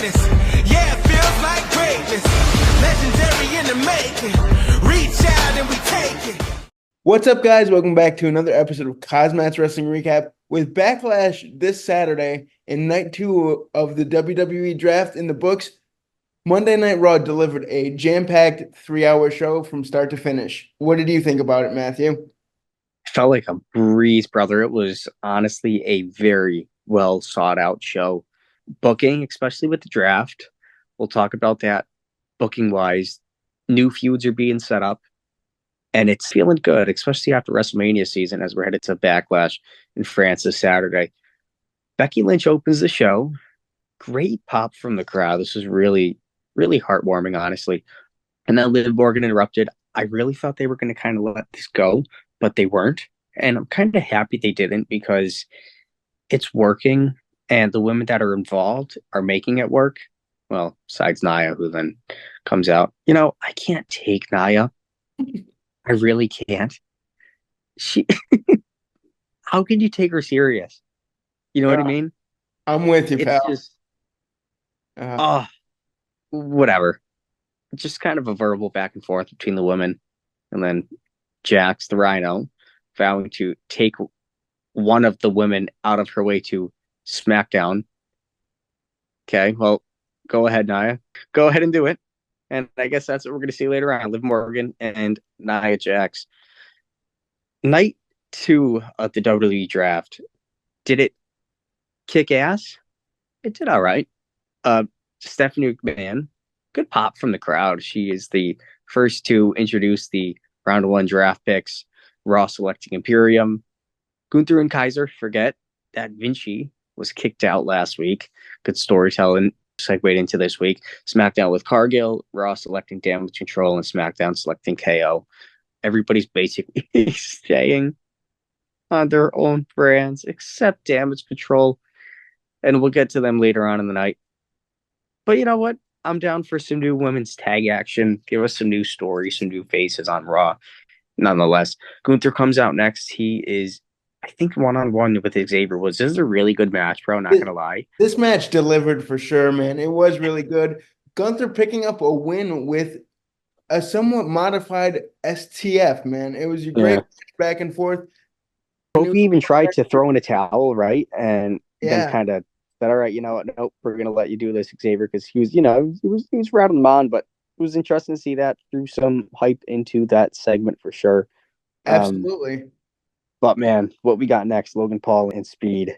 greatness. Yeah, it feels like greatness. Legendary in the making. Reach out and we take it. What's up, guys? Welcome back to another episode of KozMatt's Wrestling Recap. With Backlash this Saturday and night 2 of the WWE Draft in the books, Monday Night Raw delivered a jam-packed 3-hour show from start to finish. What did you think about it, Matthew? Felt like a breeze, brother. It was honestly a very well sought out show. Booking, especially with the draft. We'll talk about that booking wise. New feuds are being set up. And it's feeling good, especially after WrestleMania season as we're headed to Backlash in France this Saturday. Becky Lynch opens the show. Great pop from the crowd. This was really, really heartwarming, honestly. And then Liv Morgan interrupted. I really thought they were going to kind of let this go, but they weren't. And I'm kind of happy they didn't because it's working and the women that are involved are making it work. Well, besides Nia, who then comes out. You know, I can't take Nia. I really can't. She, how can you take her serious? You know what I mean? I'm with you, pal. It's just, whatever. It's just kind of a verbal back and forth between the women, and then Jax the Rhino vowing to take one of the women out of her way to SmackDown. Okay, well, go ahead, Nia. Go ahead and do it. And I guess that's what we're going to see later on. Liv Morgan and Nia Jax. Night 2 of the WWE Draft. Did it kick ass? It did all right. Stephanie McMahon, good pop from the crowd. She is the first to introduce the round 1 draft picks. Raw selecting Imperium. Gunther and Kaiser forget that Vinci was kicked out last week. Good storytelling. Segued into this week. SmackDown with Cargill, Raw selecting Damage Control, and SmackDown selecting KO. Everybody's basically staying on their own brands except Damage Control, and we'll get to them later on in the night. But you know what? I'm down for some new women's tag action. Give us some new stories, some new faces on Raw. Nonetheless, Gunther comes out next. He is, I think, one-on-one with Xavier Woods. This is a really good match, bro. Not going to lie. This match delivered for sure, man. It was really good. Gunther picking up a win with a somewhat modified STF, man. It was a great match back and forth. Kofi even tried to throw in a towel, right? And then Yeah. kind of said, all right, you know what? Nope, we're going to let you do this, Xavier, because he was, you know, he was rattling them on, but it was interesting to see that. Threw some hype into that segment for sure. Absolutely. But man, what we got next, Logan Paul and Speed,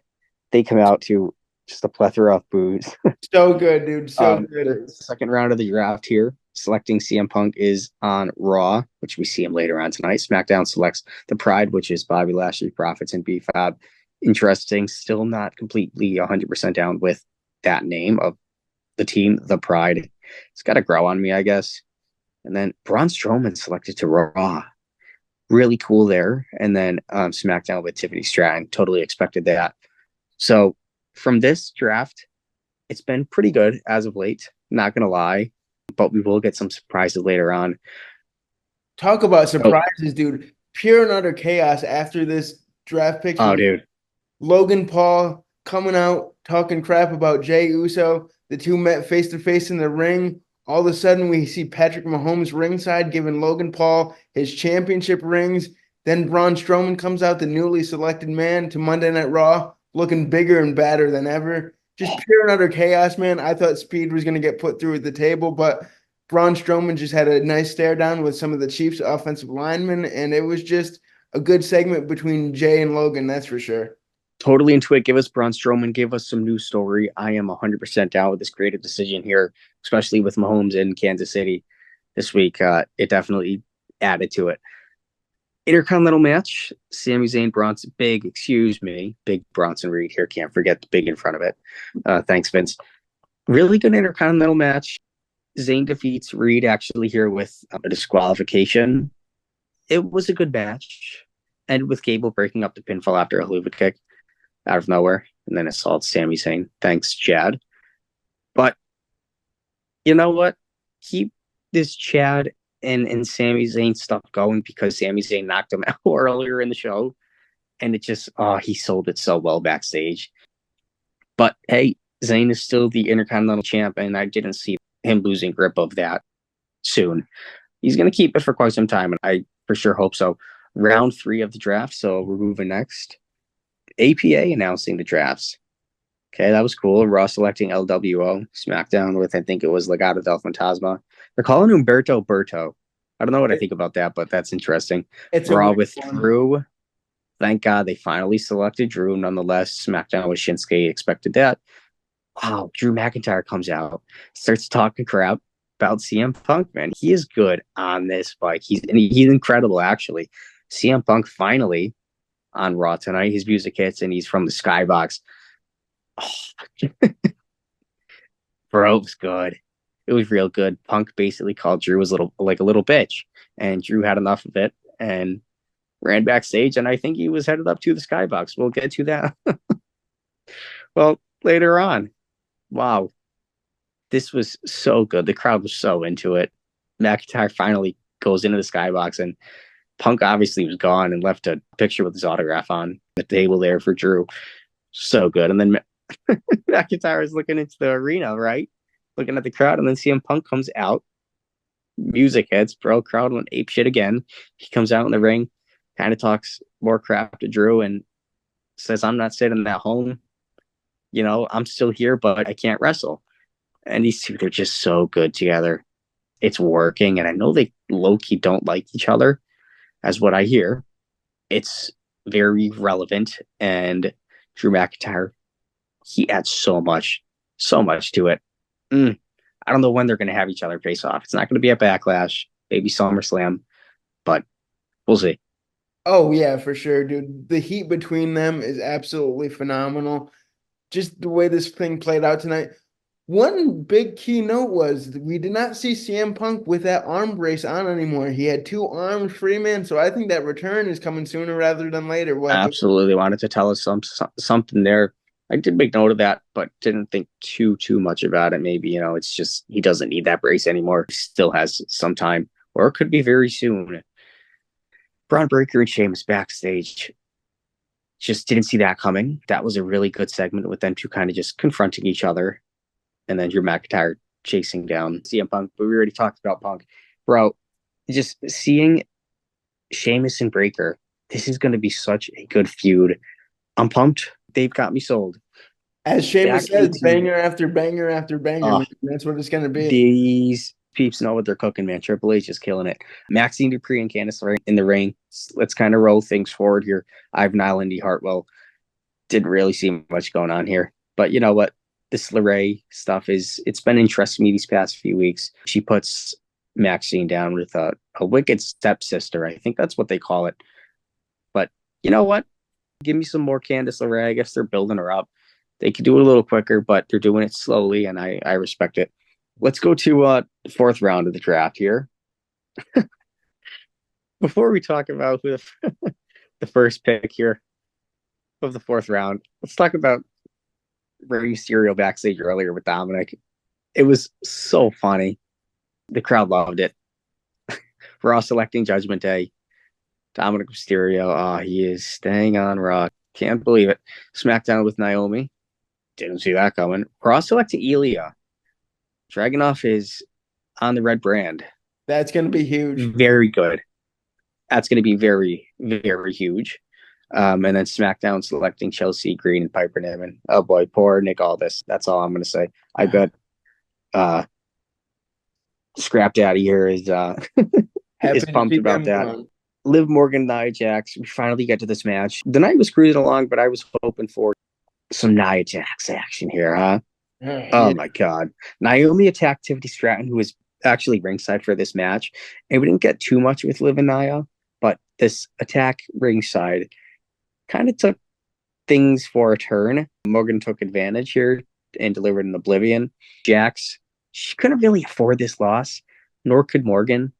they come out to just a plethora of boos. So good, dude. So good. The second round of the draft here, selecting CM Punk is on Raw, which we see him later on tonight. SmackDown selects The Pride, which is Bobby Lashley, Profits, and B-Fab. Interesting. Still not completely 100% down with that name of the team, The Pride. It's got to grow on me, I guess. And then Braun Strowman selected to Raw. Really cool there. And then SmackDown with Tiffany Stratton. Totally expected that. So from this draft, it's been pretty good as of late. Not going to lie. But we will get some surprises later on. Talk about surprises, dude. Pure and utter chaos after this draft pick. Oh, dude. Logan Paul coming out, talking crap about Jey Uso. The two met face-to-face in the ring. All of a sudden, we see Patrick Mahomes ringside giving Logan Paul his championship rings. Then Braun Strowman comes out, the newly selected man, to Monday Night Raw, looking bigger and badder than ever. Just pure and utter chaos, man. I thought Speed was going to get put through at the table, but Braun Strowman just had a nice stare down with some of the Chiefs' offensive linemen, and it was just a good segment between Jey and Logan, that's for sure. Totally into it. Give us Braun Strowman. Give us some new story. I am 100% down with this creative decision here, especially with Mahomes in Kansas City this week. It definitely added to it. Intercontinental match. Sami Zayn, big Bronson Reed here. Can't forget the big in front of it. Thanks, Vince. Really good Intercontinental match. Zayn defeats Reed actually here with a disqualification. It was a good match. And with Gable breaking up the pinfall after a Hoover kick out of nowhere, and then assaults Sami Zayn. Thanks, Chad. But you know what? Keep this Chad and Sami Zayn stuff going because Sami Zayn knocked him out earlier in the show. And it just, he sold it so well backstage. But hey, Zayn is still the Intercontinental champ, and I didn't see him losing grip of that soon. He's going to keep it for quite some time, and I for sure hope so. Round 3 of the draft, so we're moving next. APA announcing the drafts. Okay, that was cool. Raw selecting LWO. SmackDown with, I think it was Legado del Fantasma. They're calling him Berto. I don't know what I think about that, but that's interesting. It's Raw with Drew. Thank God they finally selected Drew. Nonetheless, SmackDown with Shinsuke expected that. Wow, Drew McIntyre comes out, starts talking crap about CM Punk, man. He is good on this bike. He's incredible, actually. CM Punk finally on Raw tonight. His music hits, and he's from the Skybox. Oh. Bro, it was good. It was real good. Punk basically called Drew a little bitch, and Drew had enough of it and ran backstage, and I think he was headed up to the Skybox. We'll get to that. Well, later on. Wow. This was so good. The crowd was so into it. McIntyre finally goes into the Skybox, and Punk obviously was gone and left a picture with his autograph on the table there for Drew. So good. And then McIntyre is looking into the arena, right? Looking at the crowd, and then CM Punk comes out. Music hits, bro. Crowd went ape shit again. He comes out in the ring, kind of talks more crap to Drew and says, "I'm not sitting at home. You know, I'm still here, but I can't wrestle." And these two, they're just so good together. It's working. And I know they low-key don't like each other, as what I hear. It's very relevant. And Drew McIntyre, he adds so much to it. I don't know when they're going to have each other face off. It's not going to be at Backlash, maybe SummerSlam, but we'll see. Oh, yeah, for sure, dude. The heat between them is absolutely phenomenal. Just the way this thing played out tonight. One big key note was we did not see CM Punk with that arm brace on anymore. He had 2 arms free, man. So I think that return is coming sooner rather than later. Absolutely wanted to tell us something there. I did make note of that, but didn't think too much about it. Maybe, you know, it's just he doesn't need that brace anymore. He still has some time, or it could be very soon. Braun Breaker and Sheamus backstage. Just didn't see that coming. That was a really good segment with them two kind of just confronting each other. And then Drew McIntyre chasing down CM Punk. But we already talked about Punk. Bro, just seeing Sheamus and Breaker, this is going to be such a good feud. I'm pumped. They've got me sold. As Sheamus says, banger after banger after banger. That's what it's going to be. These peeps know what they're cooking, man. Triple H is killing it. Maxine Dupree and Candice LeRae in the ring. Let's kind of roll things forward here. Ivan Island, Indy Hartwell. Didn't really see much going on here. But you know what? This LeRae stuff it's been interesting me these past few weeks. She puts Maxine down with a wicked stepsister. I think that's what they call it. But you know what? Give me some more Candice LeRae. I guess they're building her up. They could do it a little quicker, but they're doing it slowly, and I respect it. Let's go to the 4th round of the draft here. Before we talk about who the first pick here of the 4th round, let's talk about Rey Mysterio backstage earlier with Dominic. It was so funny. The crowd loved it. Raw selecting Judgment Day. Dominic Mysterio, he is staying on Raw. Can't believe it. SmackDown with Naomi. Didn't see that coming. Raw selecting Ilya. Dragunov is on the red brand. That's going to be huge. Very good. That's going to be very, very huge. And then SmackDown selecting Chelsea Green and Piper Niven. Oh boy, poor Nick Aldis. That's all I'm going to say. I bet Scrap Daddy here is pumped about that. Liv Morgan, Nia Jax. We finally get to this match. The night was cruising along, but I was hoping for some Nia Jax action here, huh? Oh my God. Naomi attacked Tiffany Stratton, who was actually ringside for this match. And we didn't get too much with Liv and Nia, but this attack ringside kind of took things for a turn. Morgan took advantage here and delivered an Oblivion. Jax, she couldn't really afford this loss, nor could Morgan.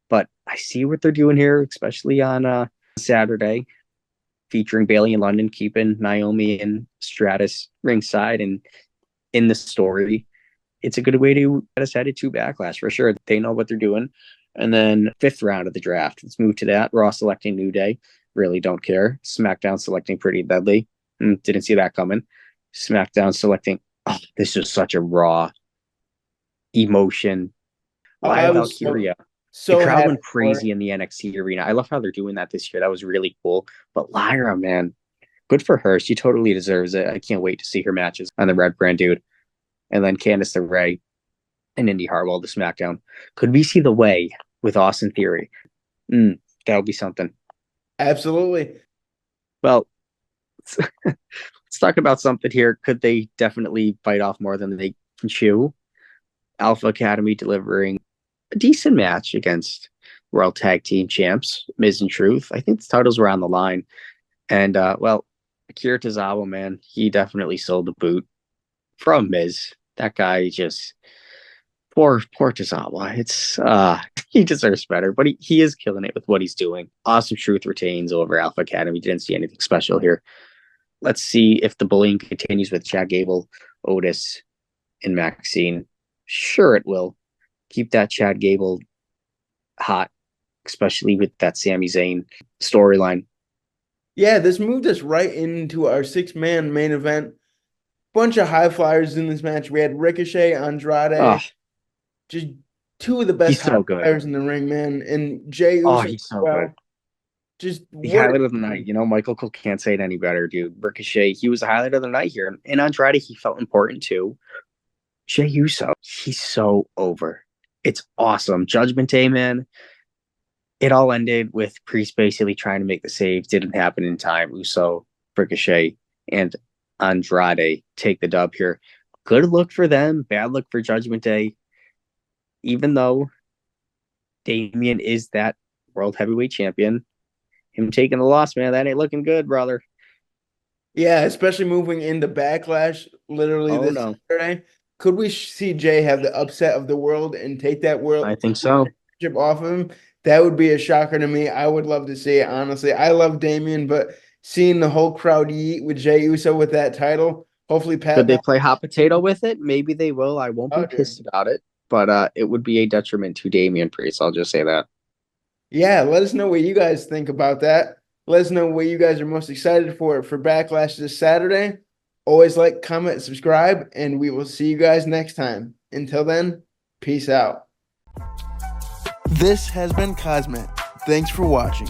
But I see what they're doing here, especially on Saturday, featuring Bayley in London, keeping Naomi and Stratus ringside and in the story. It's a good way to get us headed to Backlash for sure. They know what they're doing. And then 5th round of the draft. Let's move to that. Raw selecting New Day. Really don't care. SmackDown selecting Pretty Deadly. Didn't see that coming. SmackDown selecting This was such a raw emotion. I Live was Valkyria. The so crowd happy went for it. crazy in the NXT arena. I love how they're doing that this year. That was really cool. But Lyra, man, good for her. She totally deserves it. I can't wait to see her matches on the Red Brand dude. And then Candice LeRae and Indy Hartwell to SmackDown. Could we see the way with Austin Theory? That would be something. Absolutely. Well, let's talk about something here. Could they definitely bite off more than they can chew? Alpha Academy delivering a decent match against World Tag Team Champs, Miz and Truth. I think the titles were on the line. And, Akira Tozawa, man, he definitely sold the boot from Miz. That guy just poor Tozawa. It's he deserves better, but he is killing it with what he's doing. Awesome Truth retains over Alpha Academy. Didn't see anything special here. Let's see if the bullying continues with Chad Gable, Otis, and Maxine. Sure, it will. Keep that Chad Gable hot, especially with that Sami Zayn storyline. Yeah, this moved us right into our 6-man main event. Bunch of high flyers in this match. We had Ricochet, Andrade, just two of the best He's so high good. flyers in the ring, man. And Jey Uso, he's so good. Just The highlight of the night. Michael Cole can't say it any better, dude. Ricochet, he was the highlight of the night here. And Andrade, he felt important too. Jey Uso, he's so over. It's awesome. Judgment Day, man. It all ended with Priest basically trying to make the save. Didn't happen in time. Uso, Ricochet, and Andrade take the dub here. Good look for them. Bad look for Judgment Day. Even though Damian is that World Heavyweight Champion, him taking the loss, man, that ain't looking good, brother. Yeah, especially moving into Backlash literally this Saturday. Could we see Jey have the upset of the world and take that world? I think so. Off of him? That would be a shocker to me. I would love to see it, honestly. I love Damian, but seeing the whole crowd yeet with Jey Uso with that title, hopefully Could they play hot potato with it? Maybe they will. I won't be pissed about it, but it would be a detriment to Damian Priest. I'll just say that. Yeah, let us know what you guys think about that. Let us know what you guys are most excited for Backlash this Saturday. Always like, comment, subscribe, and we will see you guys next time. Until then, peace out. This has been KozMatt. Thanks for watching.